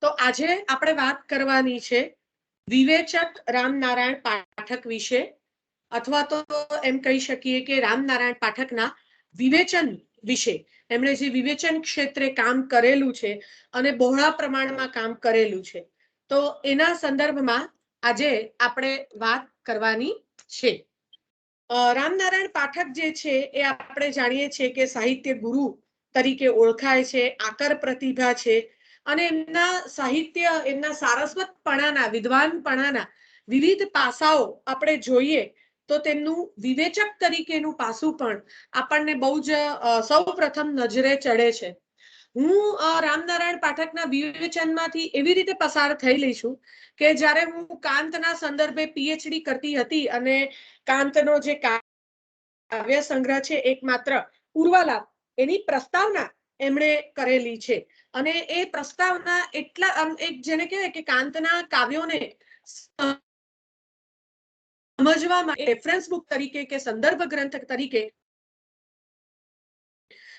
તો આજે આપણે વાત કરવાની છે વિવેચક રામનારાયણ પાઠક વિશે, અથવા તો એમ કહી શકીએ કે રામનારાયણ પાઠકના વિવેચન વિશે. એમણે જે વિવેચન ક્ષેત્રે કામ કરેલું છે અને બહોળા પ્રમાણમાં કામ કરેલું છે, તો એના સંદર્ભમાં આજે આપણે વાત કરવાની છે. રામનારાયણ પાઠક જે છે એ આપણે જાણીએ છીએ કે સાહિત્ય ગુરુ તરીકે ઓળખાય છે, આકર પ્રતિભા છે, અને એમના સાહિત્ય, એમના સારસ્વતપણાના, વિદ્વાનપણાના વિવિધ પાસાઓ આપણે જોઈએ તો તેમનું વિવેચક તરીકેનું પાસું પણ આપણને બહુ જ સૌ પ્રથમ નજરે ચડે છે. હું રામનારાયણ પાઠકના વિવેચનમાંથી એવી રીતે પસાર થઈ લઈ છું કે જ્યારે હું કાંતના સંદર્ભે પીએચડી કરતી હતી અને કાંતનો જે કાવ્ય સંગ્રહ છે એકમાત્ર પૂર્વાલાપ, એની પ્રસ્તાવના એમણે કરેલી છે. અને એ પ્રસ્તાવના એટલા એક જેને કહેવાય કે કાંતના કાવ્યોને સમજવા માટે રેફરન્સ બુક તરીકે કે સંદર્ભ ગ્રંથ તરીકે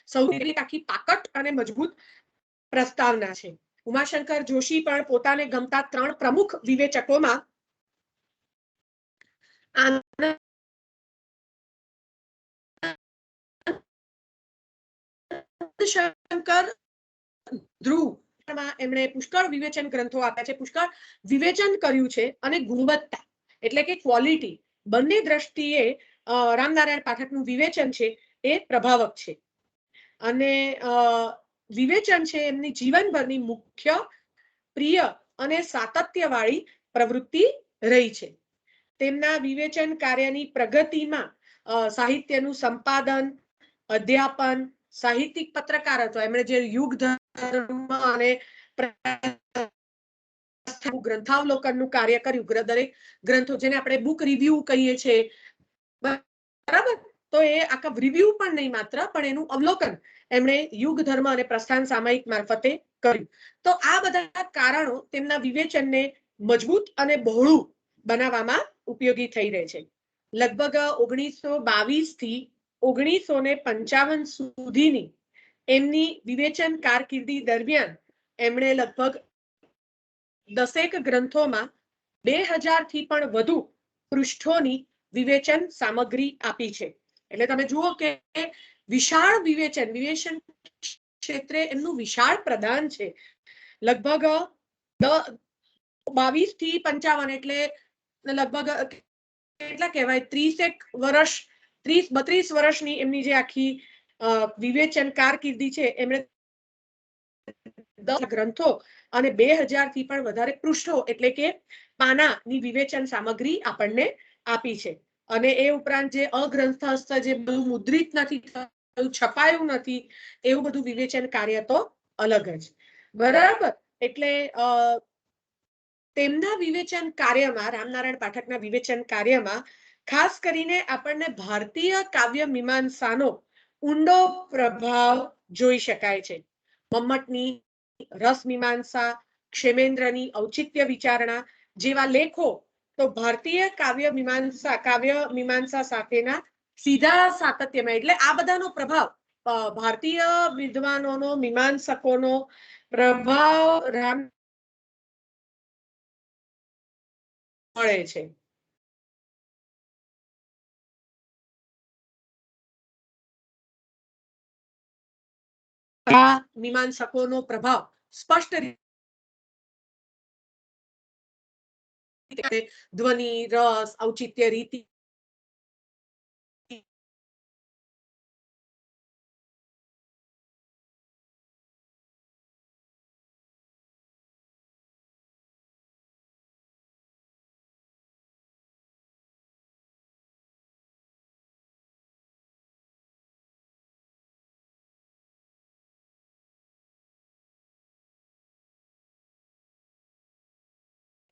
સૌથી આખી તાકાત અને મજબૂત પ્રસ્તાવના છે. ઉમાશંકર જોશી પણ પોતાને ગમતા 3 પ્રમુખ વિવેચકોમાં શંકર, ધ્રુવ એમણે પુષ્કળ વિવેચન ગ્રંથો આપ્યા છે, પુષ્કળ વિવેચન કર્યું છે, અને ગુણવત્તા એટલે કે ક્વોલિટી બંને દ્રષ્ટિએ રામનારાયણ પાઠકનું વિવેચન છે એ પ્રભાવક છે. અને વિવેચન છે એમની જીવનભરની મુખ્ય, પ્રિય અને સાતત્યવાળી પ્રવૃત્તિ રહી છે. તેમના વિવેચન કાર્યની પ્રગતિમાં સાહિત્યનું સંપાદન, અધ્યાપન, સાહિત્યિક પત્રકારત્વ, એમણે જે યુગ ધર્મ અને ગ્રંથાવલોકનનું કાર્ય કર્યું, દરેક ગ્રંથો જેને આપણે બુક રિવ્યુ કહીએ છીએ, બરાબર, તો એ આખા રિવ્યુ પણ નહીં માત્ર, પણ એનું અવલોકન એમણે યુગ ધર્મ અને પ્રસ્થાન સામયિક મારફતે કર્યું. તો આ બધા કારણો તેમના વિવેચનને મજબૂત અને બહોળું બનાવવામાં ઉપયોગી થઈ રહે છે. લગભગ 1922 થી 1955 સુધીની એમની વિવેચન કારકિર્દી દરમિયાન એમણે લગભગ 10 ગ્રંથોમાં 2000 થી પણ વધુ પૃષ્ઠોની વિવેચન સામગ્રી આપી છે. એટલે તમે જુઓ કે વિશાળ વિવેચન ક્ષેત્રે એમનું વિશાળ પ્રદાન છે. લગભગ 22 થી 55 એટલે લગભગ કેટલા કહેવાય 30 વર્ષ, 30-32 વર્ષની એમની જે આખી વિવેચન કારકિર્દી છે, એમણે 10 ગ્રંથો અને 2000 થી પણ વધારે પૃષ્ઠો એટલે કે પાનાની વિવેચન સામગ્રી આપણને આપી છે. અને એ ઉપરાંત જે અગ્રંથસ્થ, જે બધું મુદ્રિત નથી થયું, છપાયું નથી, એવું બધું વિવેચન કાર્ય તો અલગ જ, બરાબર. એટલે તેમના વિવેચન કાર્યમાં, રામનારાયણ પાઠકના વિવેચન કાર્યમાં ખાસ કરીને આપણને ભારતીય કાવ્ય મીમાંસાનો ઊંડો પ્રભાવ જોઈ શકાય છે. મમ્મટની રસ મીમાંસા, ક્ષેમેન્દ્રની ઔચિત્ય વિચારણા જેવા લેખો તો ભારતીય કાવ્ય મીમાંસા સાથેના સીધા સાતત્યમાં, એટલે આ બધાનો પ્રભાવ, ભારતીય વિદ્વાનોનો, મીમાંસકોનો પ્રભાવ રામ મળે છે. આ મીમાંસકોનો પ્રભાવ સ્પષ્ટ રીતે ધ્વનિ, રસ, ઔચિત્ય, રીતિ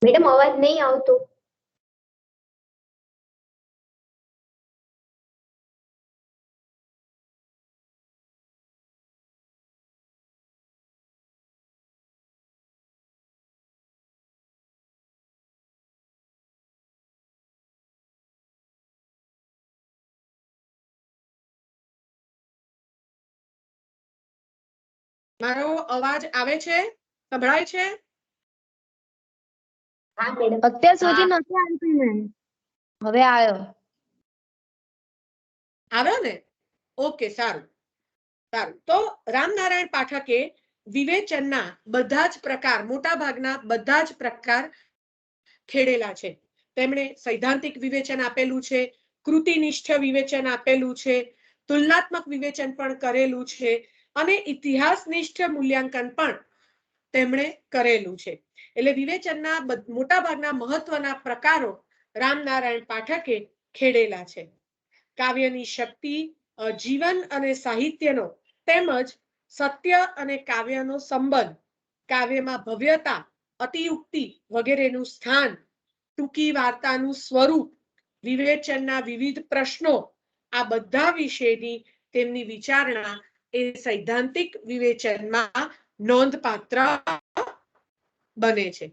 મેડમ અવાજ નહીં આવતો. મારો અવાજ આવે છે? સંભળાય છે? હા મેડમ. અત્યાર સુધી હા. નથી આવતું મેમ, હવે આવ્યો. આવ્યો ને? ઓકે, સારું સારું. તો રામનારાયણ પાઠકે વિવેચનના બધા જ પ્રકાર, મોટા ભાગના બધા જ પ્રકાર ખેડેલા છે. તેમણે સૈદ્ધાંતિક વિવેચન આપેલું છે, કૃતિનિષ્ઠ વિવેચન આપેલું છે, તુલનાત્મક વિવેચન પણ કરેલું છે અને ઇતિહાસનિષ્ઠ મૂલ્યાંકન પણ તેમણે કરેલું છે. એટલે વિવેચનના મોટા ભાગના મહત્વના પ્રકારો રામનારાયણ પાઠકે ખેડેલા છે. કાવ્યની શક્તિ, જીવન અને સાહિત્યનો તેમજ સત્ય અને કાવ્યનો સંબંધ, કાવ્યમાં ભવ્યતા, અતિયુક્તિ વગેરેનું સ્થાન, ટૂંકી વાર્તાનું સ્વરૂપ, વિવેચનના વિવિધ પ્રશ્નો, આ બધા વિશેની તેમની વિચારણા એ સૈદ્ધાંતિક વિવેચનમાં નોંધપાત્ર બને છે.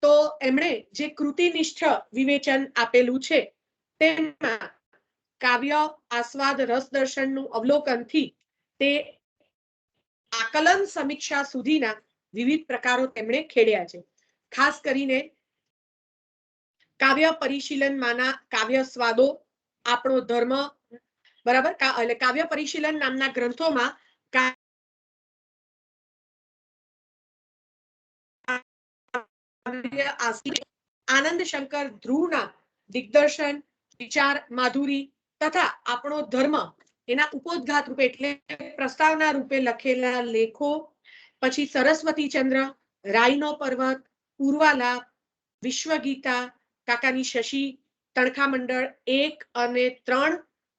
તો એમણે જે કૃતિનિષ્ઠ વિવેચન આપેલું છે તેમાં કાવ્ય, આસ્વાદ, રસ દર્શનનું અવલોકનથી તે આકલન સમીક્ષા સુધીના વિવિધ પ્રકારો તેમણે ખેડ્યા છે. ખાસ કરીને કાવ્ય પરિશીલનમાંના કાવ્ય સ્વાદો, આપણો ધર્મ, બરાબર, એટલે કાવ્ય પરિશીલન નામના ગ્રંથોમાં આનંદ શંકર ધ્રુવના દિગ્દર્શન, વિચાર માધુરી તથા આપણો ધર્મ એના ઉપોદ્ઘાત રૂપે એટલે પ્રસ્તાવના રૂપે લખેલા લેખો, પછી સરસ્વતી ચંદ્ર, રાઈનો પર્વત, પૂર્વાલાપ, વિશ્વગીતા, કાકાની શશી, તણખા મંડળ 1 અને 3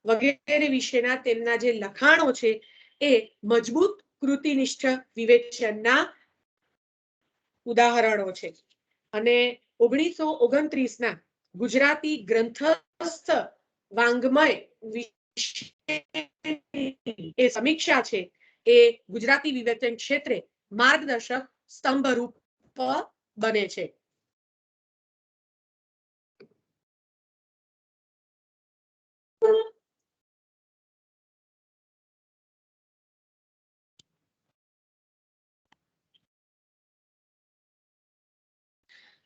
વગેરે વિશેના તેમના જે લખાણો છે એ મજબૂત કૃતિનિષ્ઠ વિવેચનના ઉદાહરણો છે. અને 1929ના ગુજરાતી ગ્રંથસ્થ વાંગ્મય એ સમીક્ષા છે એ ગુજરાતી વિવેચન ક્ષેત્રે માર્ગદર્શક સ્તંભરૂપ બને છે.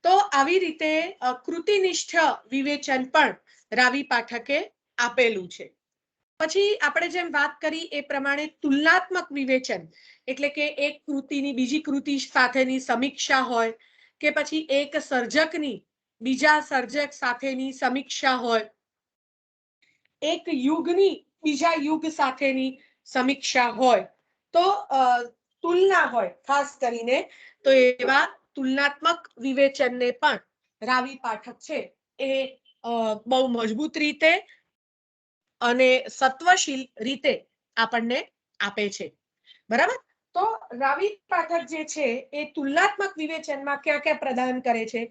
તો આવી રીતે કૃતિનિષ્ઠ વિવેચન પણ રાવી પાઠકે આપેલું છે. પછી આપણે જેમ વાત કરી એ પ્રમાણે તુલનાત્મક વિવેચન એટલે કે એક કૃતિની બીજી કૃતિ સાથેની સમીક્ષા હોય કે પછી એક સર્જકની બીજા સર્જક સાથેની સમીક્ષા હોય, એક યુગની બીજા યુગ સાથેની સમીક્ષા હોય, તો તુલના હોય ખાસ કરીને, તો એવા તુલનાત્મક વિવેચનને પણ રાવી પાઠક છે એ બહુ મજબૂત રીતે અને સત્વશીલ રીતે આપણને આપે છે. બરાબર? તો રાવી પાઠક જે છે એ તુલનાત્મક વિવેચનમાં ક્યાં ક્યાં પ્રદાન કરે છે?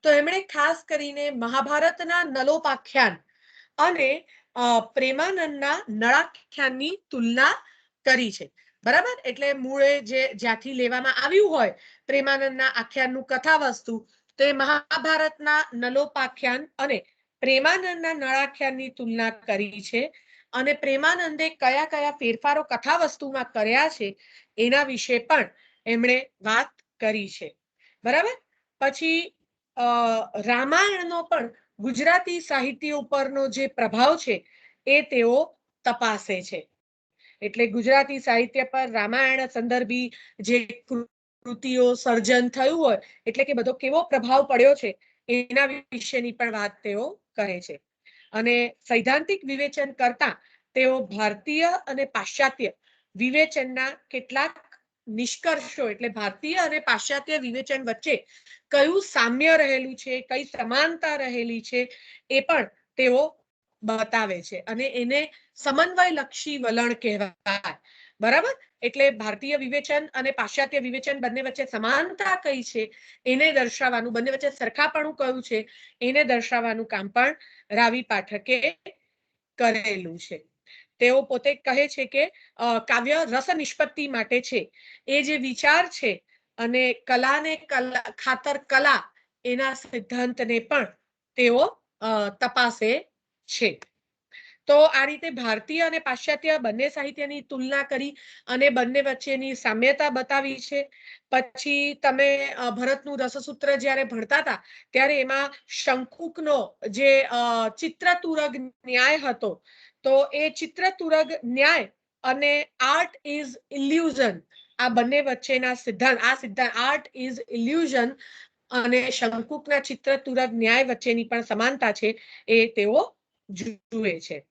તો એમણે ખાસ કરીને મહાભારતના નલોપાખ્યાન અને પ્રેમાનંદના નળાખ્યાનની તુલના કરી છે. બરાબર? એટલે મૂળે જે જ્યાંથી લેવામાં આવ્યું હોય પ્રેમાનંદના આખ્યાનનું કથા વસ્તુ, તો એ મહાભારતના નલોપાખ્યાન અને પ્રેમાનંદના નળાખ્યાનની તુલના કરી છે. અને પ્રેમાનંદે કયા કયા ફેરફારો કથા વસ્તુમાં કર્યા છે એના વિશે પણ એમણે વાત કરી છે. બરાબર? પછી રામાયણનો પણ ગુજરાતી સાહિત્ય ઉપરનો જે પ્રભાવ છે એ તેઓ તપાસે છે. એટલે ગુજરાતી સાહિત્ય પર રામાયણ સંદર્ભી જે કૃતિઓ સર્જન થયું હોય, એટલે કે બધો કેવો પ્રભાવ પડ્યો છે એના વિશેની પણ વાત તેઓ કરે છે. અને સૈદ્ધાંતિક વિવેચન કરતા તેઓ ભારતીય અને પાશ્ચાત્ય વિવેચનના કેટલાક નિષ્કર્ષો, એટલે ભારતીય અને પાશ્ચાત્ય વિવેચન વચ્ચે કયું સામ્ય રહેલું છે, કઈ સમાનતા રહેલી છે એ પણ તેઓ બતાવે છે. અને એને સમન્વયલક્ષી વલણ કહેવાય. બરાબર? એટલે ભારતીય વિવેચન અને પાશ્ચાત્ય વિવેચન બંને વચ્ચે સમાનતા કઈ છે એને દર્શાવવાનું, બંને વચ્ચે સરખાપણું કયું છે એને દર્શાવવાનું કામ પણ રાવી પાઠકે કરેલું છે. તેઓ પોતે કહે છે કે કાવ્ય રસ નિષ્પત્તિ માટે છે. એ જે વિચાર છે અને કલાને ખાતર કલા એના સિદ્ધાંતને પણ તેઓ તપાસે છે. તો આ રીતે ભારતીય અને પાશ્ચાત્ય બંને સાહિત્યની તુલના કરી અને બંને વચ્ચેની સામ્યતા બતાવી છે. પછી તમે ભરતનું રસસૂત્ર જ્યારે ભણતા હતા ત્યારે એમાં શંકુકનો જે ચિત્રતુરગ ન્યાય હતો, તો એ ચિત્રતુરગ ન્યાય અને આર્ટ ઇઝ ઇલ્યુઝન, આ બંને વચ્ચેના સિદ્ધાંત, આર્ટ ઇઝ ઇલ્યુઝન અને શંકુકના ચિત્રતુરગ ન્યાય વચ્ચેની પણ સમાનતા છે એ તેઓ જુએ છે.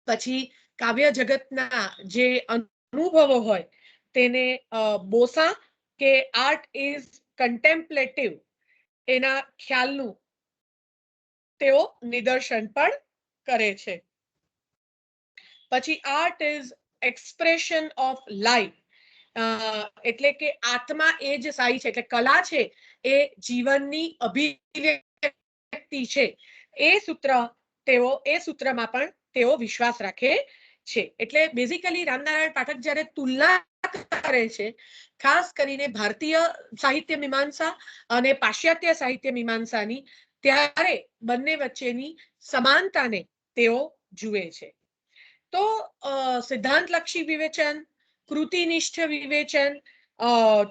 પછી કાવ્ય જગતના જે અનુભવો હોય તેને બોસા કે આર્ટ ઇઝ કન્ટેમ્પલેટિવ એના ખ્યાલનું તેઓ નિદર્શન પણ કરે છે. પછી art is expression of life, એટલે કે આત્મા એ જ સાઈ છે, એટલે કલા છે એ જીવનની અભિવ્યક્તિ છે. એ સૂત્રમાં પણ તેઓ વિશ્વાસ રાખે છે. એટલે બેઝિકલી રામનારાયણ પાઠક જ્યારે તુલના કરે છે, ખાસ કરીને ભારતીય સાહિત્ય મીમાંસા અને પાશ્ચાત્ય સાહિત્ય મીમાંસાની, ત્યારે બંને વચ્ચેની સમાનતાને તેઓ જુએ છે. તો સિદ્ધાંતલક્ષી વિવેચન, કૃતિનિષ્ઠ વિવેચન,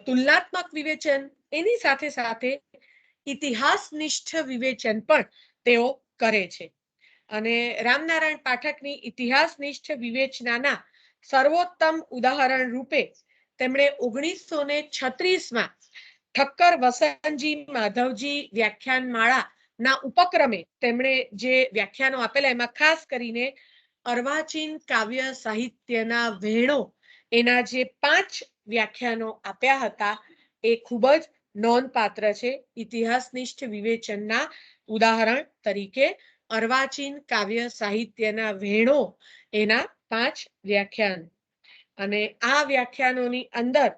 તુલનાત્મક વિવેચન, એની સાથે સાથે ઇતિહાસનિષ્ઠ વિવેચન પણ તેઓ કરે છે. અને રામનારાયણ પાઠકની ઇતિહાસનિષ્ઠ વિવેચનાના સર્વોત્તમ ઉદાહરણ રૂપે તેમણે 1936માં ઠક્કર વસંતજી માધવજી વ્યાખ્યાનમાળાના ઉપક્રમે તેમણે જે વ્યાખ્યાનો આપેલા એમાં ખાસ કરીને અર્વાચીન કાવ્ય સાહિત્યના વહેણો એના જે 5 વ્યાખ્યાનો આપ્યા હતા એ ખૂબ જ નોંધપાત્ર છે. ઇતિહાસનિષ્ઠ વિવેચનના ઉદાહરણ તરીકે અર્વાચીન કાવ્ય સાહિત્યના વહેણો એના 5 વ્યાખ્યાન, અને આ વ્યાખ્યાનોની અંદર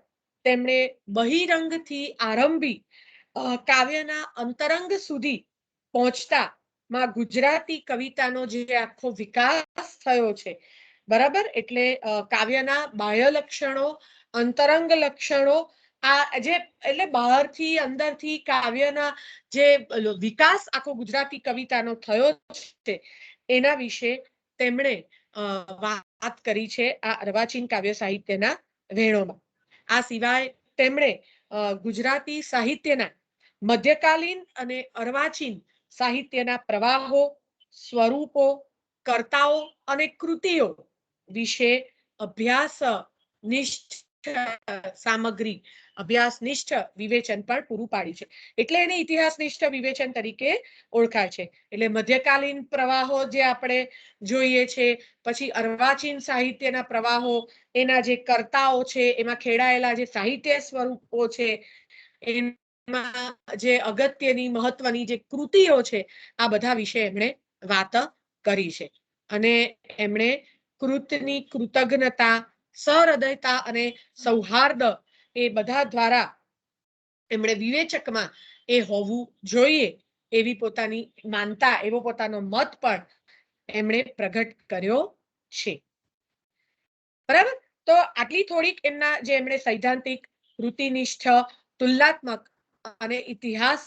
તેમણે બહિરંગથી આરંભી કાવ્યના અંતરંગ સુધી પહોંચતા માં ગુજરાતી કવિતાનો જે આખો વિકાસ થયો છે, બરાબર, એટલે કાવ્યના બાહ્ય લક્ષણો, અંતરંગ લક્ષણો, આ જે એટલે બહારથી અંદરથી કાવ્યના જે વિકાસ આખો ગુજરાતી કવિતાનો થયો છે એના વિશે તેમણે વાત કરી છે આ અર્વાચીન કાવ્ય સાહિત્યના વહેણોમાં. આ સિવાય તેમણે ગુજરાતી સાહિત્યના મધ્યકાલીન અને અર્વાચીન સાહિત્યના પ્રવાહો, સ્વરૂપો, કર્તાઓ અને કૃતિઓ વિશે અભ્યાસનિષ્ઠ વિવેચન પણ પૂરું પાડ્યું છે. એટલે એને ઇતિહાસનિષ્ઠ વિવેચન તરીકે ઓળખાય છે. એટલે મધ્યકાલીન પ્રવાહો જે આપણે જોઈએ છે, પછી અર્વાચીન સાહિત્યના પ્રવાહો, એના જે કર્તાઓ છે, એમાં ખેડાયેલા જે સાહિત્ય સ્વરૂપો છે, એમાં જે અગત્યની મહત્વની જે કૃતિઓ છે, આ બધા વિશે એમણે વાત કરી છે. અને એમણે કૃતની કૃતજ્ઞતા, સહૃદયતા અને સૌહાર્દ એ બધા દ્વારા એમણે વિવેચકમાં એ હોવું જોઈએ એવી પોતાની માનતા, એવો પોતાનો મત પણ એમણે પ્રગટ કર્યો છે. બરાબર, તો આટલી થોડીક એમના જે એમણે સૈદ્ધાંતિક, કૃતિનિષ્ઠ, તુલનાત્મક અને ઇતિહાસ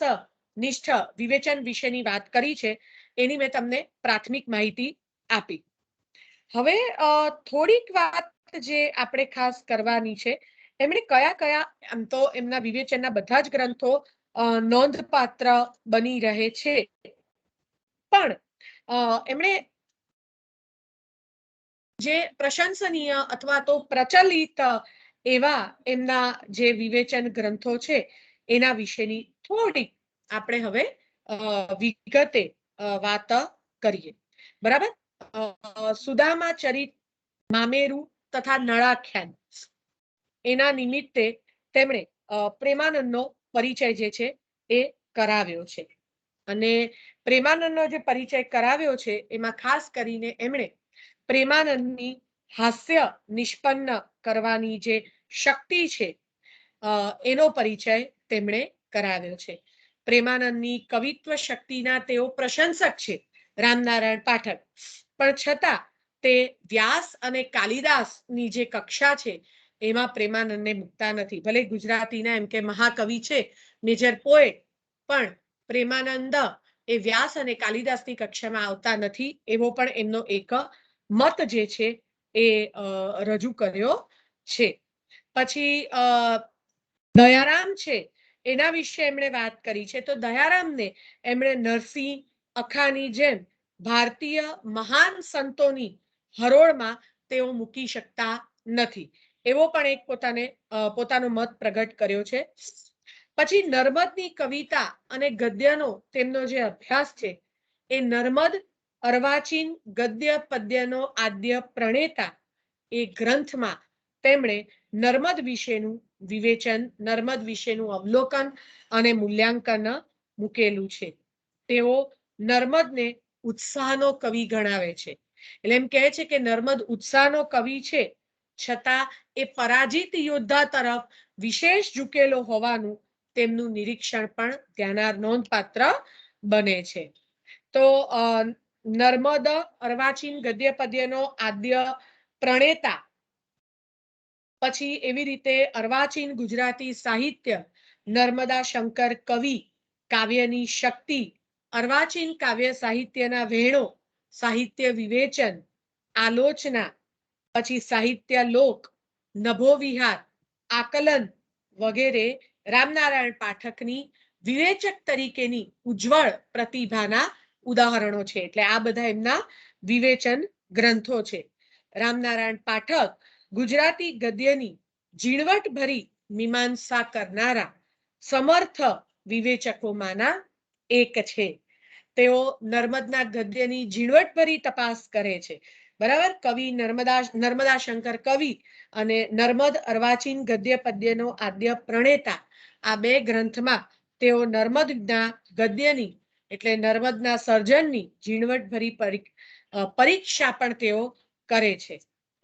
નિષ્ઠ વિવેચન વિશેની વાત કરી છે, એની મેં તમને પ્રાથમિક માહિતી આપી. હવે થોડીક વાત જે આપણે ખાસ કરવાની છે, એમણે કયા આમ તો એમના વિવેચનના બધા જ ગ્રંથો નોંધપાત્ર બની રહે છે, પણ એમણે જે પ્રશંસનીય અથવા તો પ્રચલિત એવા એમના જે વિવેચન ગ્રંથો છે એના વિશેની થોડીક આપણે હવે વિગતે વાત કરીએ. બરાબર, સુદામા ચરિત, મામેરુ તથા નળાખ્યાન, એના નિમિત્તે તેમણે પ્રેમાનંદનો પરિચય જે છે એ કરાવ્યો છે. અને પ્રેમાનંદનો જે પરિચય કરાવ્યો છે એમાં ખાસ કરીને એમણે પ્રેમાનંદની હાસ્ય નિષ્પન્ન કરવાની જે શક્તિ છે એનો પરિચય તેમણે કરાવ્યો છે. પ્રેમાનંદની કવિત્વ શક્તિના તેઓ પ્રશંસક છે રામનારાયણ પાઠક, પણ છતાં તે વ્યાસ અને કાલિદાસની જે કક્ષા છે એમાં પ્રેમાનંદને મૂકતા નથી. ભલે ગુજરાતીના એમ કે મહાકવિ છે, મેજર પોએટ, પણ પ્રેમાનંદ એ વ્યાસ અને કાલિદાસની કક્ષામાં આવતા નથી એવો પણ એમનો એક મત જે છે એ રજૂ કર્યો છે. પછી દયારામ છે એના વિશે એમણે વાત કરી છે. તો દયારામને એમણે નરસિંહ અખાની જેમ ભારતીય મહાન સંતોની હરોળમાં તેઓ મૂકી શકતા નથી, એવો પણ એક પોતાનો મત પ્રગટ કર્યો છે. પછી નર્મદની કવિતા અને ગદ્યનો તેમનો જે અભ્યાસ છે એ નર્મદ અર્વાચીન ગદ્ય પદ્યનો આદ્ય પ્રણેતા એ ગ્રંથમાં તેમણે નર્મદ વિશેનું વિવેચન, નર્મદ વિશેનું અવલોકન અને મૂલ્યાંકન મૂકેલું છે. તેઓ નર્મદને ઉત્સાહનો કવિ ગણાવે છે. એટલે એમ કહે છે કે નર્મદ ઉત્સાહનો કવિ છે, છતાં એ પરાજિત યોદ્ધા તરફ વિશેષ ઝૂકેલો હોવાનું તેમનું નિરીક્ષણ પણ નોંધપાત્ર બને છે. તો નર્મદ અર્વાચીન ગદ્ય પદ્યનો આદ્ય પ્રણેતા, પછી એવી રીતે અર્વાચીન ગુજરાતી સાહિત્ય, નર્મદા શંકર કવિ, કાવ્યની શક્તિ, અર્વાચીન કાવ્ય સાહિત્યના વહેણો, સાહિત્ય વિવેચન, આલોચના, પછી સાહિત્ય લોક, નભો વિહાર, આકલન વગેરે રામનારાયણ પાઠકની વિવેચક તરીકેની ઉજ્જવળ પ્રતિભાના ઉદાહરણો છે. એટલે આ બધા એમના વિવેચન ગ્રંથો છે. રામનારાયણ પાઠક ગુજરાતી ગદ્યની ઝીણવટભરી મીમાંસા કરનારા સમર્થ વિવેચકોમાંના એક છે. તેઓ નર્મદના ગદ્યની ઝીણવટભરી તપાસ કરે છે. બરાબર, કવિ નર્મદા શંકર કવિ અને નર્મદ અર્વાચીન ગદ્ય પદ્યનો આદ્ય પ્રણેતા, આ બે ગ્રંથમાં તેઓ નર્મદના ગદ્યની એટલે નર્મદના સર્જનની ઝીણવટભરી પરીક્ષા પણ તેઓ કરે છે.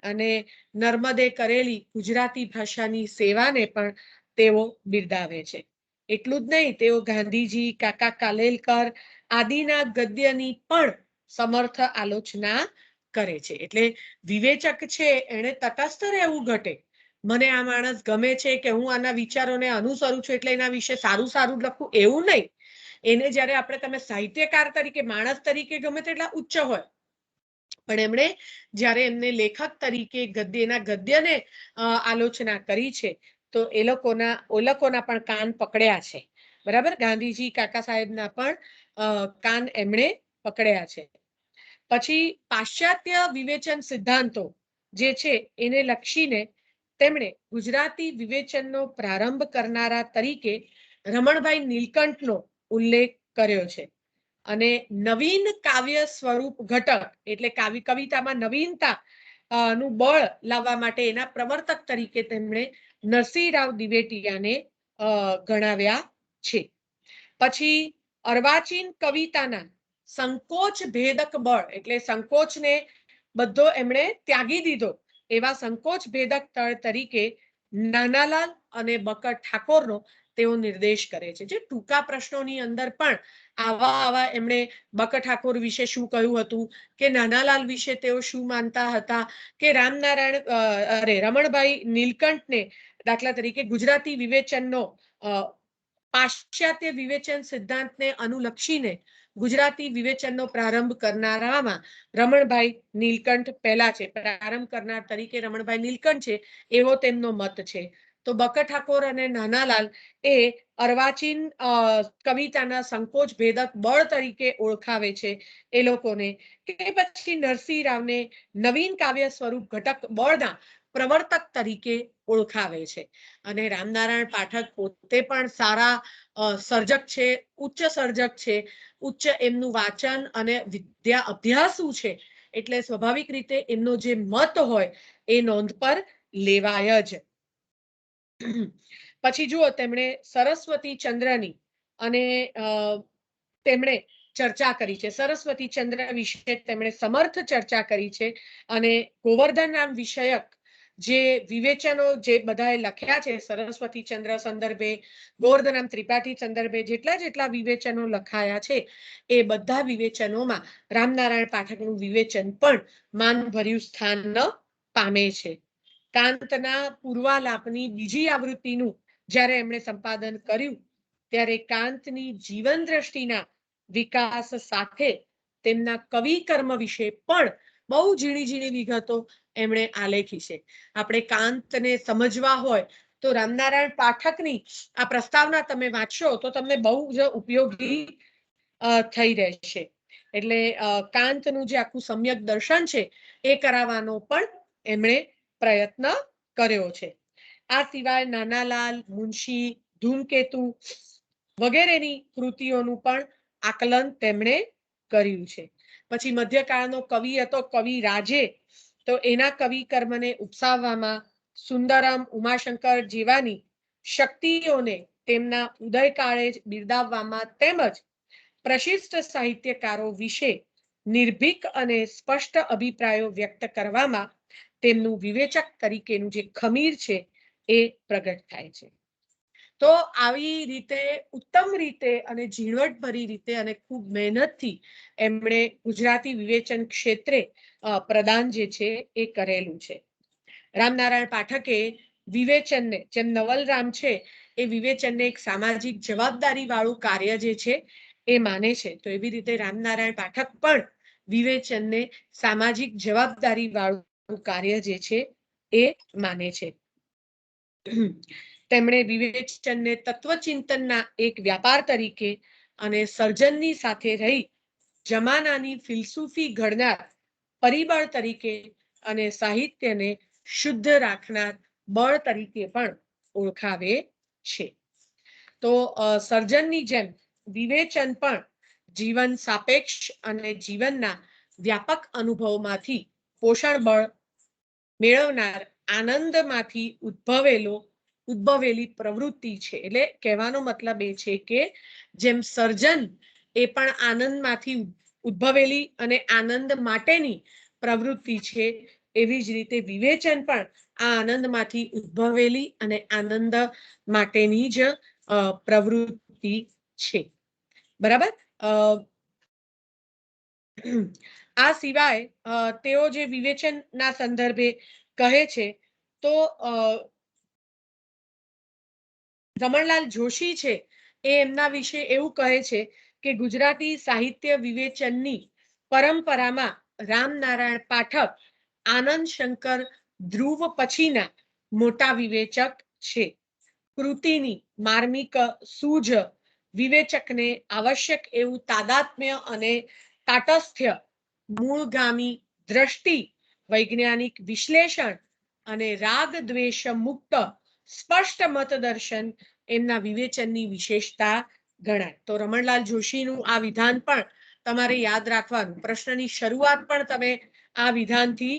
અને નર્મદે કરેલી ગુજરાતી ભાષાની સેવાને પણ તેઓ બિરદાવે છે. એટલું જ નહીં, તેઓ ગાંધીજી, કાકા કાલેલકર આદિના ગદ્યની પણ સમર્થ આલોચના કરે છે. એટલે વિવેચક છે એને તટસ્થ રહેવું ઘટે. મને આ માણસ ગમે છે કે હું આના વિચારોને અનુસરું છું એટલે એના વિશે સારું સારું લખું, એવું નહીં. એને જ્યારે તમે સાહિત્યકાર તરીકે, માણસ તરીકે ગમે તેટલા ઉચ્ચ હોય, પણ એમણે જ્યારે એમને લેખક તરીકે એના ગદ્યને આલોચના કરી છે તો એ લોકોના પણ કાન પકડ્યા છે. બરાબર, ગાંધીજી, કાકા સાહેબના પણ કાન એમણે પકડ્યા છે. પછી પાશ્ચાત્ય વિવેચન સિદ્ધાંતો જે છે એને લક્ષીને તેમણે ગુજરાતી વિવેચનનો પ્રારંભ કરનારા તરીકે રમણભાઈ નીલકંઠનો ઉલ્લેખ કર્યો છે. અને નવીન કાવ્ય સ્વરૂપ ઘટક એટલે કવિતામાં નવીનતા નું બળ લાવવા માટે એના પ્રવર્તક તરીકે તેમણે નરસિંહરાવ દિવેટિયાને ગણાવ્યા છે. પછી અર્વાચીન કવિતાના સંકોચ ભેદક બળ એટલે સંકોચને બધો એમણે ત્યાગી દીધો એવા સંકોચ ભેદક તળ તરીકે નાનાલાલ અને બકર ઠાકોરનો તેઓ નિર્દેશ કરે છે. જે ટૂંકા પ્રશ્નોની અંદર પણ આવા એમણે બકર ઠાકોર વિશે શું કહ્યું હતું, કે નાનાલાલ વિશે તેઓ શું માનતા હતા, કે રમણભાઈ નીલકંઠને દાખલા તરીકે ગુજરાતી વિવેચનનો પાશ્ચાત્ય વિવેચન સિદ્ધાંતને અનુલક્ષીને ગુજરાતી વિવેચનનો પ્રારંભ કરનારામાં રમણભાઈ નીલકંઠ પહેલા છે. પ્રારંભ કરનાર તરીકે રમણભાઈ નીલકંઠ છે એવો તેમનો મત છે. તો બકર ઠાકોર અને નાનાલાલ એ અર્વાચીન કવિતાના સંકોચ ભેદક બળ તરીકે ઓળખાવે છે એ લોકોને. કે પછી નરસિંહરાવને નવીન કાવ્ય સ્વરૂપ ઘટક બળના પ્રવર્તક તરીકે ઓળખાવે છે. અને રામનારાયણ પાઠક પોતે પણ સારા સર્જક છે, ઉચ્ચ સર્જક છે. ઉચ્ચ એમનું વાંચન અને વિદ્યા અભ્યાસુ છે, એટલે સ્વાભાવિક રીતે એમનો જે મત હોય એ નોંધ પર લેવાય જ. પછી જુઓ, તેમણે સરસ્વતી ચંદ્રની અને તેમણે ચર્ચા કરી છે. સરસ્વતી ચંદ્ર વિશે તેમણે સમર્થ ચર્ચા કરી છે. અને ગોવર્ધન નામ વિષયક જે વિવેચનો જે બધાએ લખ્યા છે સરસ્વતી ચંદ્ર સંદર્ભે, ગોવર્ધન ત્રિપાઠી સંદર્ભે જેટલા વિવેચનો લખાયા છે એ બધા વિવેચનોમાં રામનારાયણ પાઠકનું વિવેચન પણ માનભર્યું સ્થાન પામે છે. કાંતના પૂર્વાલાપની બીજી આવૃત્તિનું જ્યારે એમણે સંપાદન કર્યું ત્યારે કાંતની જીવન દ્રષ્ટિના વિકાસ સાથે તેમના કવિ કર્મ વિશે પણ બહુ ઝીણી ઝીણી વિગતો એમણે આલેખી છે. આપણે કાંતને સમજવા હોય તો રામનારાયણ પાઠકની આ પ્રસ્તાવના તમે વાંચશો તો તમને બહુ જ ઉપયોગી થઈ રહેશે. એટલે કાંતનું જે આખું સમ્યક દર્શન છે એ કરાવવાનો પણ એમણે પ્રયત્ન કર્યો છે. આ સિવાય નાનાલાલ, મુનશી, ધૂમકેતુ વગેરેની કૃતિઓનું પણ આકલન તેમણે કર્યું છે. પછી મધ્યકાળનો કવિ હતો કવિ રાજે, તો એના કવિ કર્મને ઉપસાવવામાં સુંદરમ, ઉમાશંકર જેવાની શક્તિઓને તેમના ઉદયકાળે જ બિરદાવવામાં તેમજ પ્રશિષ્ટ સાહિત્યકારો વિશે નિર્ભીક અને સ્પષ્ટ અભિપ્રાયો વ્યક્ત કરવામાં તેમનું વિવેચક તરીકેનું જે ખમીર છે એ પ્રગટ થાય છે. તો આવી રીતે ઉત્તમ રીતે અને ઝીણવટભરી રીતે અને ખૂબ મહેનતથી એમણે ગુજરાતી વિવેચન ક્ષેત્રે પ્રદાન જે છે એ કરેલું છે. રામનારાયણ પાઠકે વિવેચનને, જેમ નવલરામ છે એ વિવેચનને એક સામાજિક જવાબદારી વાળું કાર્ય જે છે એ માને છે, તો એવી રીતે રામનારાયણ પાઠક પણ વિવેચનને સામાજિક જવાબદારી વાળું કાર્ય જે છે એ માને છે. તેમણે વિવેચનને તત્વચિંતનના એક વ્યાપાર તરીકે અને સર્જનની સાથે રહી જમાનાની ફિલસૂફી ઘડનાર પરિબળ તરીકે અને સાહિત્યને શુદ્ધ રાખનાર બળ તરીકે પણ ઓળખાવે છે. તો સર્જનની જેમ વિવેચન પણ જીવન સાપેક્ષ અને જીવનના વ્યાપક અનુભવમાંથી પોષણ બળ મેળવનાર આનંદમાંથી ઉદ્ભવેલી પ્રવૃત્તિ છે. એટલે કહેવાનો મતલબ એ છે કે જેમ સર્જન એ પણ આનંદમાંથી ઉદ્ભવેલી અને આનંદ માટેની પ્રવૃત્તિ છે, એવી જ રીતે વિવેચન પણ આ આનંદમાંથી ઉદ્ભવેલી અને આનંદ માટેની જ પ્રવૃત્તિ છે. બરાબર. આ સિવાય તેઓ જે વિવેચનના સંદર્ભે કહે છે તો રમણલાલ જોશી છે એ એમના વિશે એવું કહે છે કે ગુજરાતી સાહિત્ય વિવેચનની પરંપરામાં રામનારાયણ પાઠક આનંદ શંકર ધ્રુવ પછીના મોટા વિવેચક છે. કૃતિની માર્મિક સૂઝ વિવેચકને આવશ્યક એવું તાદાત્મ્ય અને તાટસ્થ્ય, મૂળગામી દ્રષ્ટિ, વૈજ્ઞાનિક વિશ્લેષણ અને રાગ દ્વેષ મુક્ત સ્પષ્ટ મતદર્શન એમના વિવેચનની વિશેષતા ગણાય. તો રમણલાલ જોશીનું આ વિધાન પણ તમારે યાદ રાખવાનું. પ્રશ્નની શરૂઆત પણ તમે આ વિધાનથી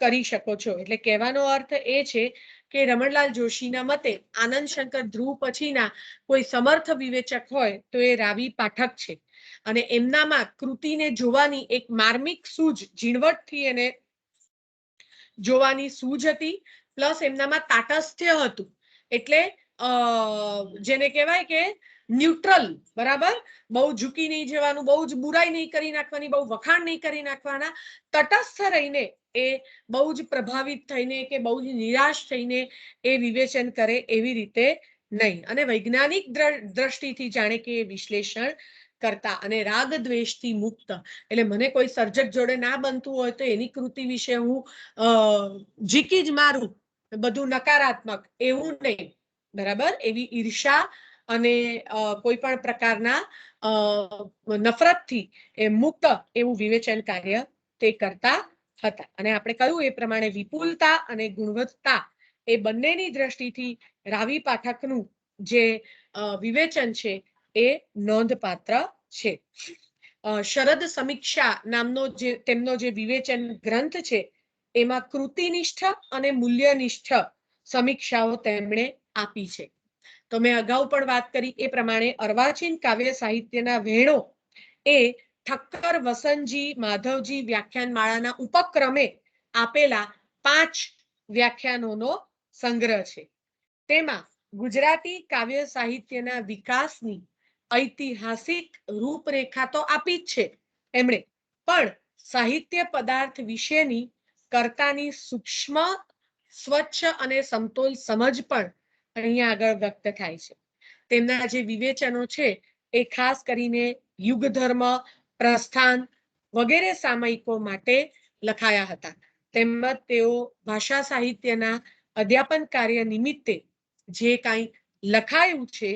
કરી શકો છો. એટલે કહેવાનો અર્થ એ છે કે રમણલાલ જોશીના મતે આનંદ શંકર ધ્રુવ પછીના કોઈ સમર્થ વિવેચક હોય તો એ રાવી પાઠક છે, અને એમનામાં કૃતિને જોવાની એક માર્મિક સૂઝ, ઝીણવટથી એને જોવાની સૂઝ હતી, પ્લસ એમનામાં તાટસ્થ્ય હતું. એટલે જેને કહેવાય કે ન્યુટ્રલ, બરાબર, બહુ ઝૂકી નહીં જવાનું, બહુ જ બુરાઈ નહીં કરી નાખવાની, બહુ વખાણ નહીં કરી નાખવાના, તટસ્થ રહીને એ બહુ જ પ્રભાવિત થઈને કે બહુ જ નિરાશ થઈને એ વિવેચન કરે એવી રીતે નહીં, અને વૈજ્ઞાનિક દ્રષ્ટિથી જાણે કે એ વિશ્લેષણ કરતા અને રાગ દ્વેષથી મુક્ત. એટલે મને કોઈ સર્જક જોડે ના બનતું હોય તો એની કૃતિ વિશે હું ઝીકી જ મારું, બધું નકારાત્મક એવું નહીં, બરાબર. એવી ઈર્ષા અને કોઈ પણ પ્રકારના નફરતથી એ મુક્ત એવું વિવેચન કાર્ય તે કરતા હતા. અને આપણે કહ્યું એ પ્રમાણે વિપુલતા અને ગુણવત્તા એ બંનેની દ્રષ્ટિથી રાવી પાઠકનું જે વિવેચન છે એ નોંધપાત્ર છે. શરદ સમીક્ષા નામનો જે તેમનો જે વિવેચન ગ્રંથ છે એમાં કૃતિનિષ્ઠ અને મૂલ્યનિષ્ઠ સમીક્ષાઓ તેમણે આપી છે. તો મેં અગાઉ પણ વાત કરી એ પ્રમાણે અર્વાચીન કાવ્ય સાહિત્યના વહેણો એ ઠક્કર, વસંતજી, માધવજી વ્યાખ્યાનમાળાના ઉપક્રમે આપેલા 5 વ્યાખ્યાનોનો સંગ્રહ છે. તેમાં ગુજરાતી કાવ્ય સાહિત્યના વિકાસની ઐતિહાસિક રૂપરેખા તો આપી જ છે એમણે, પણ સાહિત્ય પદાર્થ વિશેની કર્તાની સૂક્ષ્મ, સ્વચ્છ અને સમતોલ સમજ પણ અહીંયા આગળ વ્યક્ત થાય છે. તેમના જે વિવેચનો છે એ ખાસ કરીને યુગ ધર્મ, પ્રસ્થાન વગેરે સામયિકો માટે લખાયા હતા. તેમજ તેઓ ભાષા સાહિત્યના અધ્યાપન કાર્ય નિમિત્તે જે કાંઈ લખાયું છે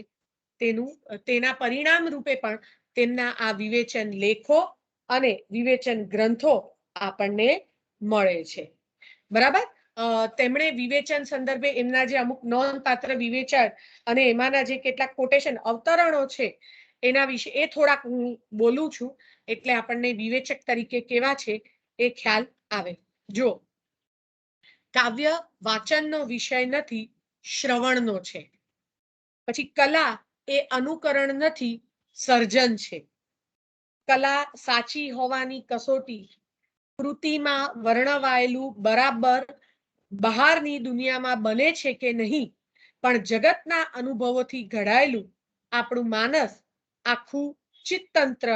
તેના પરિણામ રૂપે પણ તેમના આ વિવેચન લેખો અને વિવેચન ગ્રંથો આપણને મળે છે. બરાબર. તેમણે વિવેચન સંદર્ભે એમના જે અમુક નોંધપાત્ર વિવેચન અને એમાંના જે કેટલાક કોટેશન અવતરણો છે એના વિશે એ થોડાક હું બોલું છું, એટલે આપણને વિવેચક તરીકે કેવા છે એ ખ્યાલ આવે. જો કાવ્ય વાચનનો વિષય નથી, શ્રવણનો છે. પછી કલા એ અનુકરણ નથી, સર્જન છે. કલા સાચી હોવાની કસોટી કૃતિમાં વર્ણવાયેલું બરાબર બહારની દુનિયામાં બને છે કે નહીં, પણ જગતના અનુભવોથી ઘડાયેલું આપણું માનસ આખું ચિત્તતંત્ર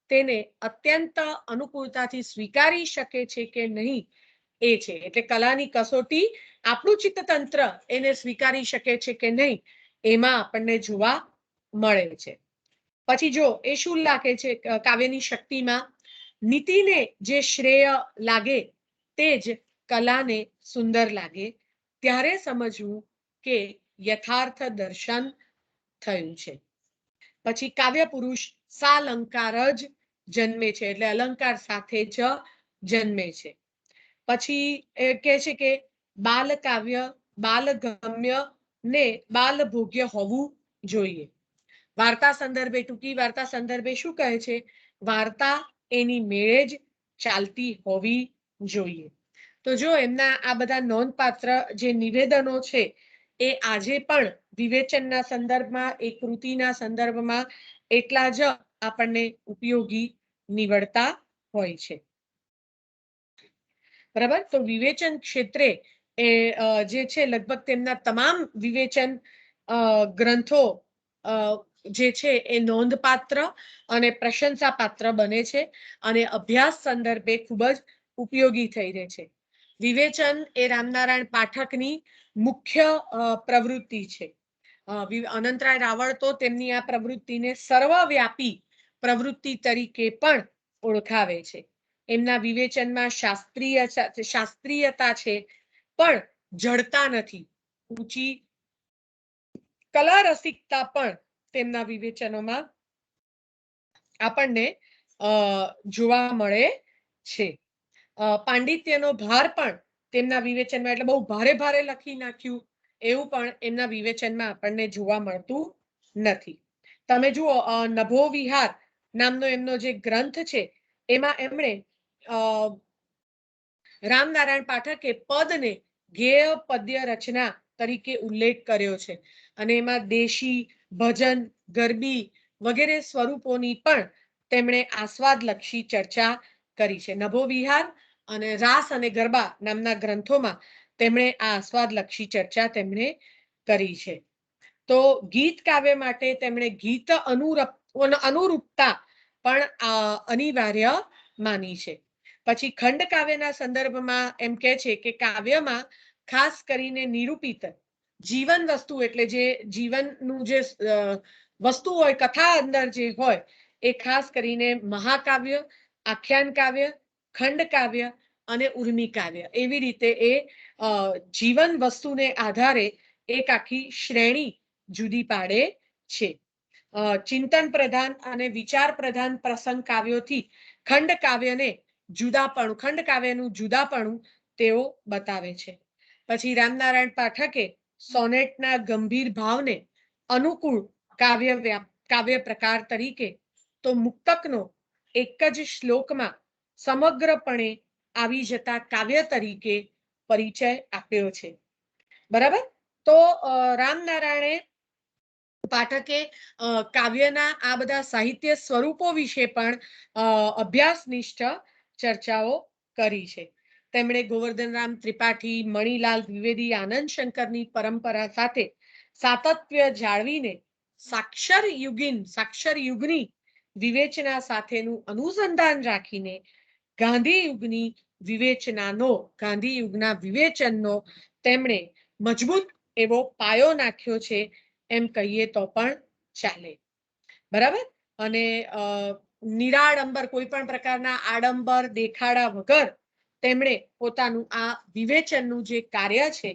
તેને અત્યંત અનુકૂળતાથી સ્વીકારી શકે છે કે નહીં એ છે. એટલે કલાની કસોટી આપણું ચિત્તતંત્ર એને સ્વીકારી શકે છે કે નહીં એમાં આપણને જોવા મળે છે. પછી જો એ શું લાગે છે કાવ્યની શક્તિમાં, નીતિને જે શ્રેય લાગે તે જ કલાને સુંદર લાગે, ત્યારે સમજવું કે યથાર્થ દર્શન થયું છે. પછી કાવ્ય પુરુષ સાલંકાર જ જન્મે છે, એટલે અલંકાર સાથે જ જન્મે છે. પછી એ કહે છે કે બાલ કાવ્ય બાલગમ્ય ને બાલભોગ્ય હોવું જોઈએ. વાર્તા સંદર્ભે, ટૂંકી વાર્તા સંદર્ભે શું કહે છે? વાર્તા એની મેળે જ ચાલતી હોવી જોઈએ. તો જો એમના આ બધા નોંધપાત્ર જે નિવેદનો છે એ આજે પણ વિવેચનના સંદર્ભમાં, એ કૃતિના સંદર્ભમાં એટલા જ આપણને ઉપયોગી નીવડતા હોય છે. બરાબર. તો વિવેચન ક્ષેત્રે એ જે છે લગભગ તેમના તમામ વિવેચન ગ્રંથો જે છે એ નોંધપાત્ર અને પ્રશંસાપાત્ર બને છે અને અભ્યાસ સંદર્ભે ખૂબ જ ઉપયોગી થઈ રહે છે. વિવેચન એ રામનારાયણ પાઠકની મુખ્ય પ્રવૃત્તિ છે. અનંતરાય રાવળ તો તેમની આ પ્રવૃત્તિને સર્વવ્યાપી પ્રવૃત્તિ તરીકે પણ ઓળખાવે છે. એમના વિવેચનમાં શાસ્ત્રીયતા છે, પણ જડતા નથી. ઊંચી કલા રસિકતા પણ તેમના વિવેચનોમાં આપણને જોવા મળે છે. પાંડિત્યનો ભાર પણ તેમના વિવેચનમાં, એટલે બહુ ભારે ભારે લખી નાખ્યું એવું પણ એમના વિવેચનમાં આપણને જોવા મળતું નથી. તમે જુઓ નભો વિહાર નામનો એમનો જે ગ્રંથ છે એમાં એમણે રામનારાયણ પાઠકે પદને ગેય પદ્ય રચના તરીકે ઉલ્લેખ કર્યો છે અને એમાં દેશી, ભજન, ગરબી વગેરે સ્વરૂપોની પણ તેમણે આસ્વાદલક્ષી ચર્ચા કરી છે. નભો વિહાર અને રાસ અને ગરબા નામના ગ્રંથોમાં તેમણે આ આસ્વાદલક્ષી ચર્ચા તેમણે કરી છે. તો ગીત કાવ્ય માટે તેમણે ગીત અનુરૂપતા પણ અનિવાર્ય માની છે. પછી ખંડ કાવ્યના સંદર્ભમાં એમ કહે છે કે કાવ્યમાં ખાસ કરીને નિરૂપિત જીવન વસ્તુ, એટલે જે જીવનનું જે વસ્તુ હોય, કથા અંદર જે હોય એ ખાસ કરીને મહાકાવ્ય, આખ્યાન કાવ્ય, ખંડ કાવ્ય અને ઉર્મી કાવ્ય, એવી રીતે એ જીવન વસ્તુને આધારે એક આખી શ્રેણી જુદી પાડે છે. ચિંતન પ્રધાન અને વિચાર પ્રધાન પ્રસંગ કાવ્યોથી ખંડ કાવ્યનું જુદાપણું તેઓ બતાવે છે. પછી રામનારાયણ પાઠકે સોનેટના ગંભીર ભાવને અનુકૂળ કાવ્ય પ્રકાર તરીકે તો મુક્તકનો એક જ શ્લોકમાં સમગ્રપણે આવી જતા કાવ્ય તરીકે પરિચય આપ્યો છે. બરાબર. તો રામનારાયણે પાઠકે કાવ્યના આ બધા સાહિત્ય સ્વરૂપો વિશે પણ અભ્યાસનિષ્ઠ ચર્ચાઓ કરી છે. તેમણે ગોવર્ધનરામ ત્રિપાઠી, મણિલાલ દ્વિવેદી, આનંદ શંકરની પરંપરા સાથે સાતત્ય જાળવીને સાક્ષર યુગની વિવેચના સાથેનું અનુસંધાન રાખીને ગાંધી યુગના વિવેચનનો તેમણે મજબૂત એવો પાયો નાખ્યો છે એમ કહીએ તો પણ ચાલે. બરાબર. અને નિરાડંબર, કોઈ પણ પ્રકારના આડંબર દેખાડા વગર તેમણે પોતાનું આ વિવેચનનું જે કાર્ય છે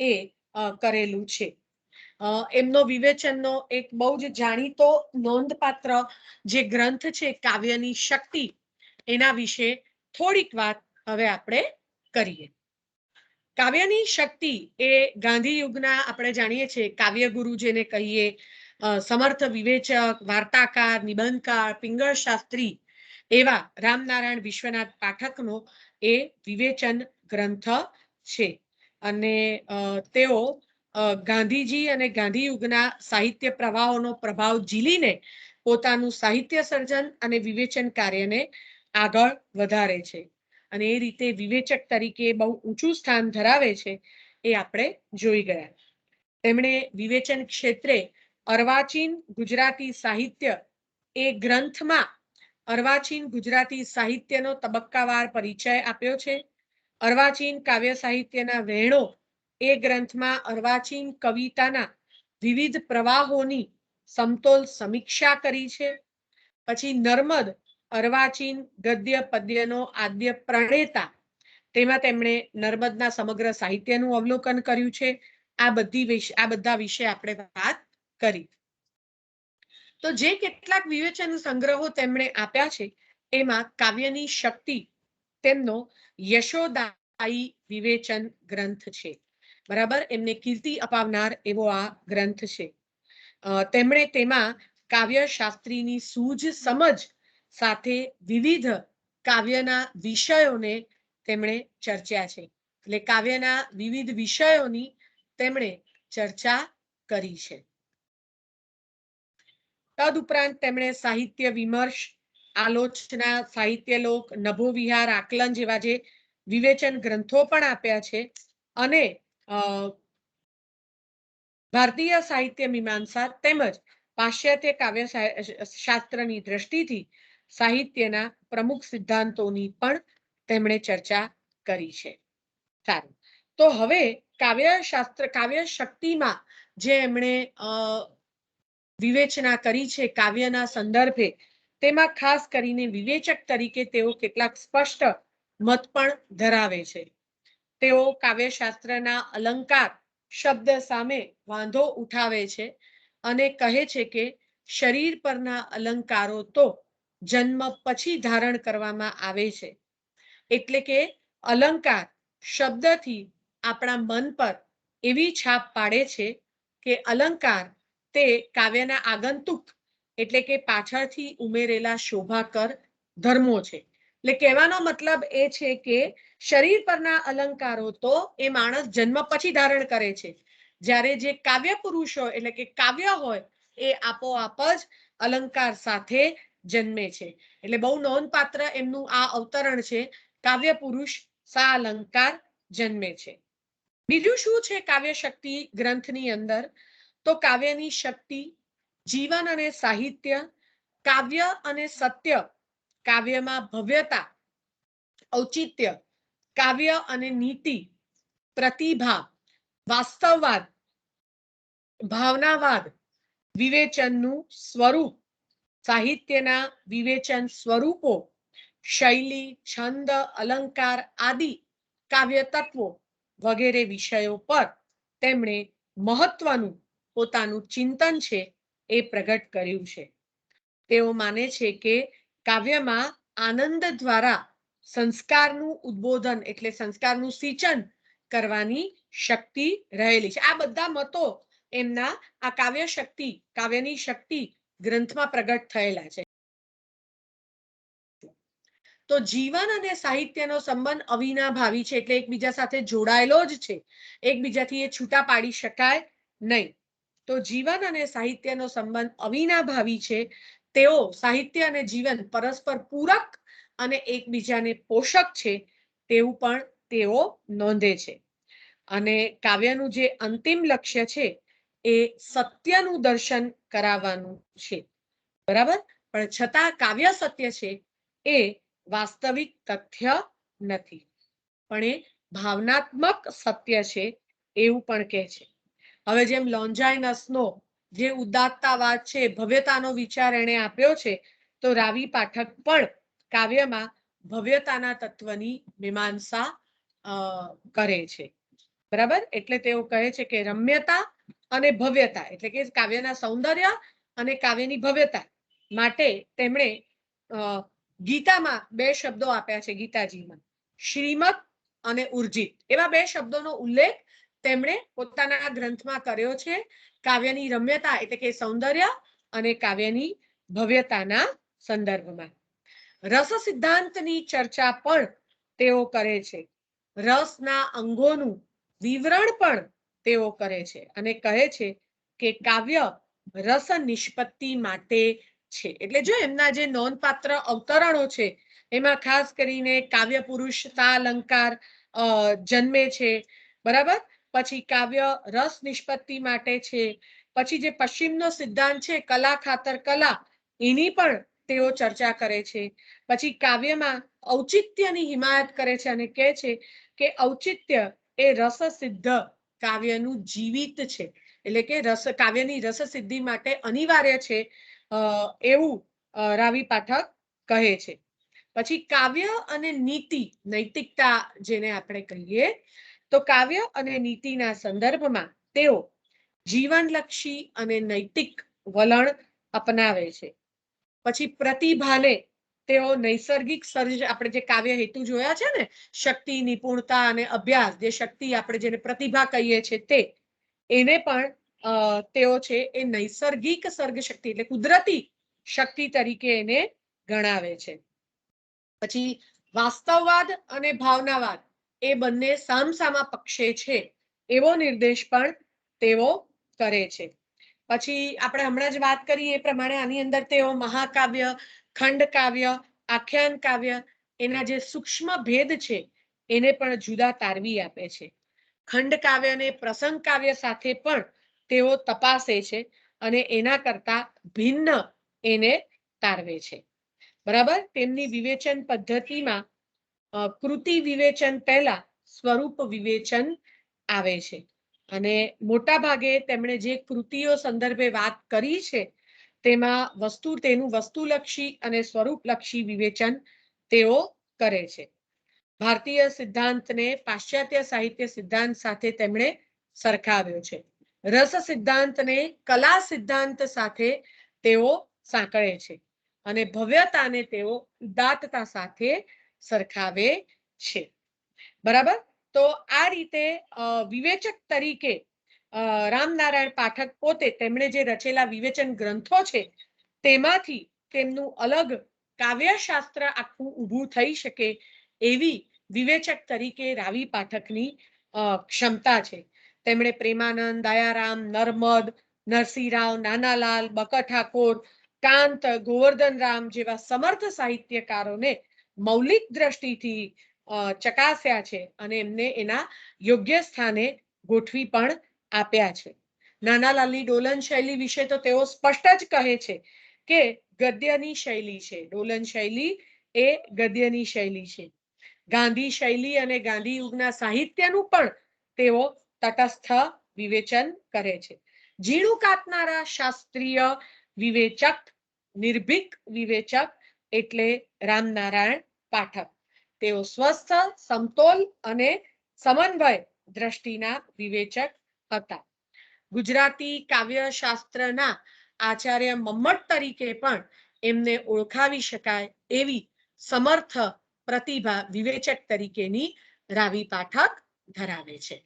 એ કરેલું છે. એમનો વિવેચનનો એક બહુ જ જાણીતો નોંધપાત્ર જે ગ્રંથ છે કાવ્યની શક્તિ, એના વિશે થોડીક વાત હવે આપણે કરીએ. કાવ્યની શક્તિ એ ગાંધી યુગના આપણે જાણીએ છીએ કાવ્યગુરુ જેને કહીએ, સમર્થ વિવેચક, વાર્તાકાર, નિબંધકાર, પિંગળ શાસ્ત્રી એવા રામનારાયણ વિશ્વનાથ પાઠકનો એ વિવેચન ગ્રંથ છે. અને તેઓ ગાંધીજી અને ગાંધી યુગના સાહિત્ય પ્રવાહોનો પ્રભાવ ઝીલીને પોતાનું સાહિત્ય સર્જન અને વિવેચન કાર્યને આગળ વધારે છે. અને એ રીતે વિવેચક તરીકે બહુ ઊંચું સ્થાન ધરાવે છે એ આપણે જોઈ ગયા. તેમણે વિવેચન ક્ષેત્રે અર્વાચીન ગુજરાતી સાહિત્ય એ ગ્રંથમાં અર્વાચીન ગુજરાતી સાહિત્યનો તબક્કાવાર પરિચય આપ્યો છે. અર્વાચીન કાવ્ય સાહિત્યના વહેણો એ ગ્રંથમાં અર્વાચીન કવિતાના વિવિધ પ્રવાહોની સમતોલ સમીક્ષા કરી છે. પછી નર્મદ અર્વાચીન ગદ્ય પદ્યનો આદ્ય પ્રણેતા, તેમાં તેમણે નર્મદના સમગ્ર સાહિત્યનું અવલોકન કર્યું છે. આ બધા વિશે આપણે વાત કરી. તો જે કેટલાક વિવેચન સંગ્રહો તેમણે આપ્યા છે એમાં કાવ્યની શક્તિ તેમનો યશોદાયી વિવેચન ગ્રંથ છે. બરાબર, એમને કીર્તિ અપાવનાર એવો આ ગ્રંથ છે. તેમણે તેમાં કાવ્ય શાસ્ત્રીની સૂઝ સમજ સાથે વિવિધ કાવ્યના વિષયોને તેમણે ચર્ચ્યા છે. એટલે કાવ્યના વિવિધ વિષયોની તેમણે ચર્ચા કરી છે. તદુપરાંત તેમણે સાહિત્ય વિમર્શ, આલોચના, સાહિત્યલોક, નભો વિહાર, આકલન જેવા જે વિવેચન ગ્રંથો પણ આપ્યા છે. અને ભારતીય સાહિત્ય મીમાંસા તેમજ પાશ્ચાત્ય કાવ્ય શાસ્ત્રની દ્રષ્ટિથી સાહિત્યના પ્રમુખ સિદ્ધાંતોની પણ તેમણે ચર્ચા કરી છે. સારું, તો હવે કાવ્ય શક્તિમાં જે એમણે વિવેચના કરી છે કાવ્યના સંદર્ભે, તેમાં ખાસ કરીને વિવેચક તરીકે તેઓ કેટલાક સ્પષ્ટ મત પણ ધરાવે છે. તેઓ કાવ્યશાસ્ત્રના અલંકાર શબ્દ સામે વાંધો ઉઠાવે છે અને કહે છે કે શરીર પરના અલંકારો તો જન્મ પછી ધારણ કરવામાં આવે છે. એટલે કે અલંકાર શબ્દથી આપણા મન પર એવી છાપ પાડે છે કે અલંકાર તે કાવ્યના આગંતુક એટલે કે પાછળથી ઉમેરેલા શોભાકર ધર્મો છે. એટલે કહેવાનો મતલબ એ છે કે શરીર પરના અલંકારો તો એ માણસ જન્મ પછી ધારણ કરે છે, જ્યારે જે કાવ્ય પુરુષ હોય એટલે કે કાવ્ય હોય એ આપોઆપ જ અલંકાર સાથે જન્મે છે. એટલે બહુ નોંધપાત્ર એમનું આ અવતરણ છે, કાવ્ય પુરુષ સા અલંકાર જન્મે છે. બીજું શું છે કાવ્ય શક્તિ ગ્રંથની અંદર? તો કાવ્યની શક્તિ, જીવન અને સાહિત્ય, કાવ્ય અને સત્ય, કાવ્યમાં ભવ્યતા, ઔચિત્ય, કાવ્ય અને નીતિ, પ્રતિભા, વાસ્તવવાદ, ભાવનાવાદ, વિવેચનનું સ્વરૂપ, સાહિત્યના વિવેચન સ્વરૂપો, શૈલી, છંદ, અલંકાર આદિ કાવ્ય તત્વો વગેરે વિષયો પર તેમણે મહત્વનું પોતાનું ચિંતન છે એ પ્રગટ કર્યું છે. તેઓ માને છે કે કાવ્યમાં આનંદ દ્વારા સંસ્કારનું ઉદ્બોધન એટલે સંસ્કારનું સિંચન કરવાની શક્તિ રહેલી છે. આ બધા મતો એમના આ કાવ્યની શક્તિ ગ્રંથમાં પ્રગટ થયેલા છે. તો જીવન અને સાહિત્યનો સંબંધ અવિનાભાવી છે, એટલે એકબીજા સાથે જોડાયેલો જ છે, એકબીજાથી એ છૂટા પાડી શકાય નહીં. તો જીવન અને સાહિત્યનો સંબંધ અવિનાભાવી છે. તેઓ સાહિત્ય અને જીવન પરસ્પર પૂરક અને એકબીજાને પોષક છે તેવું પણ તેઓ નોંધે છે. અને કાવ્યનું જે અંતિમ લક્ષ્ય છે એ સત્યનું દર્શન કરાવવાનું છે. બરાબર, પણ છતાં કાવ્ય સત્ય છે એ વાસ્તવિક તથ્ય નથી, પણ એ ભાવનાત્મક સત્ય છે એવું પણ કહે છે. હવે જેમ લોન્જાઇનસનો જે ઉદાત્તતાવાદ છે, ભવ્યતાનો વિચાર એણે આપ્યો છે, તો રાવી પાઠક પણ કાવ્યમાં ભવ્યતાના તત્વની મીમાંસા કરે છે. બરાબર, એટલે તેઓ કહે છે કે રમ્યતા અને ભવ્યતા એટલે કે કાવ્યના સૌંદર્ય અને કાવ્યની ભવ્યતા માટે તેમણે ગીતામાં બે શબ્દો આપ્યા છે. ગીતાજીમાં શ્રીમદ અને ઉર્જિત એવા બે શબ્દોનો ઉલ્લેખ તેમણે પોતાના ગ્રંથમાં કર્યો છે. કાવ્યની રમ્યતા એટલે કે સૌંદર્ય અને કાવ્યની ભવ્યતાના સંદર્ભમાં. રસ સિદ્ધાંતની ચર્ચા પણ તેઓ કરે છે. રસના અંગોનું વિવરણ પણ તેઓ કરે છે અને કહે છે કે કાવ્ય રસ નિષ્પત્તિ માટે છે. એટલે જો એમના જે નોંધપાત્ર અવતરણો છે એમાં ખાસ કરીને કાવ્ય પુરુષતા અલંકાર જન્મે છે. બરાબર, પછી કાવ્ય રસ નિષ્પત્તિ માટે છે. પછી જે પશ્ચિમનો સિદ્ધાંત છે કલા ખાતર કલા, એની પણ તેઓ ચર્ચા કરે છે. પછી કાવ્યમાં ઔચિત્યની હિમાયત કરે છે અને કહે છે કે ઔચિત્ય એ રસ સિદ્ધ કાવ્યનું જીવિત છે. એટલે કે કાવ્યની રસ સિદ્ધિ માટે અનિવાર્ય છે એવું રાવી પાઠક કહે છે. પછી કાવ્ય અને નીતિ, નૈતિકતા જેને આપણે કહીએ, તો કાવ્ય અને નીતિના સંદર્ભમાં તેઓ જીવનલક્ષી અને નૈતિક વલણ અપનાવે છે. પછી પ્રતિભાને તેઓ નૈસર્ગિક સર્જ, આપણે જે કાવ્ય હેતુ જોયા છે ને, શક્તિ, નિપુણતા અને અભ્યાસ, જે શક્તિ આપણે જેને પ્રતિભા કહીએ છીએ તે, એને પણ તેઓ છે એ નૈસર્ગિક સર્ગ શક્તિ એટલે કુદરતી શક્તિ તરીકે એને ગણાવે છે. પછી વાસ્તવવાદ અને ભાવનાવાદ એ બંને સામસામા પક્ષે છે એવો નિર્દેશ પણ તેઓ કરે છે. પછી આપણે હમણાં જ વાત કરી એ પ્રમાણે આની અંદર તેઓ મહાકાવ્ય, ખંડ કાવ્ય, આખ્યાન કાવ્ય એના જે સૂક્ષ્મ ભેદ છે એને પણ જુદા તારવી આપે છે. ખંડ કાવ્ય અને પ્રસંગ કાવ્ય સાથે પણ તેઓ તપાસે છે અને એના કરતા ભિન્ન એને તારવે છે. બરાબર, તેમની વિવેચન પદ્ધતિમાં કૃતિ વિવેચન પહેલા સ્વરૂપ વિવેચન આવે છે અને મોટા ભાગે તેમણે જે કૃતિઓ સંદર્ભે વાત કરી છે તેમાં તેનું વસ્તુલક્ષી અને સ્વરૂપલક્ષી વિવેચન તેઓ કરે છે. ભારતીય સિદ્ધાંતને પાશ્ચાત્ય સાહિત્ય સિદ્ધાંત સાથે તેમણે સરખાવ્યો છે. રસ સિદ્ધાંતને કલા સિદ્ધાંત સાથે તેઓ સાંકળે છે અને ભવ્યતાને તેઓ ઉદાત્તતા સાથે સરખાવે છે. બરાબર, તો આ રીતે વિવેચક તરીકે રામનારાયણ પાઠક પોતે તેમણે જે રચેલા વિવેચન ગ્રંથો છે તેમાંથી તેમનું અલગ કાવ્યશાસ્ત્ર આખું ઊભું થઈ શકે એવી વિવેચક તરીકે રાવી પાઠકની ક્ષમતા છે. તેમણે પ્રેમાનંદ, દયારામ, નર્મદ, નરસિંહરાવ, નાનાલાલ, બકર ઠાકોર, કાંત, ગોવર્ધન રામ જેવા સમર્થ સાહિત્યકારોને મૌલિક દ્રષ્ટિથી ચકાસ્યા છે અને એમને એના યોગ્ય સ્થાને ગોઠવી પણ આપ્યા છે. નાનાલાલની ડોલન શૈલી વિશે તો તેઓ સ્પષ્ટ જ કહે છે કે ગદ્યની શૈલી છે. ડોલન શૈલી એ ગદ્યની શૈલી છે. ગાંધી શૈલી અને ગાંધી યુગના સાહિત્યનું પણ તેઓ તટસ્થ વિવેચન કરે છે. ઝીણું કાપનારા શાસ્ત્રીય વિવેચક, નિર્ભીક વિવેચક એટલે રામનારાયણ પાઠક. તેઓ સ્વસ્થ, સમતોલ અને સમન્વય દ્રષ્ટિના વિવેચક હતા. ગુજરાતી કાવ્યશાસ્ત્રના આચાર્ય મમ્મટ તરીકે પણ એમને ઓળખાવી શકાય એવી સમર્થ પ્રતિભા વિવેચક તરીકેની રાવી પાઠક ધરાવે છે.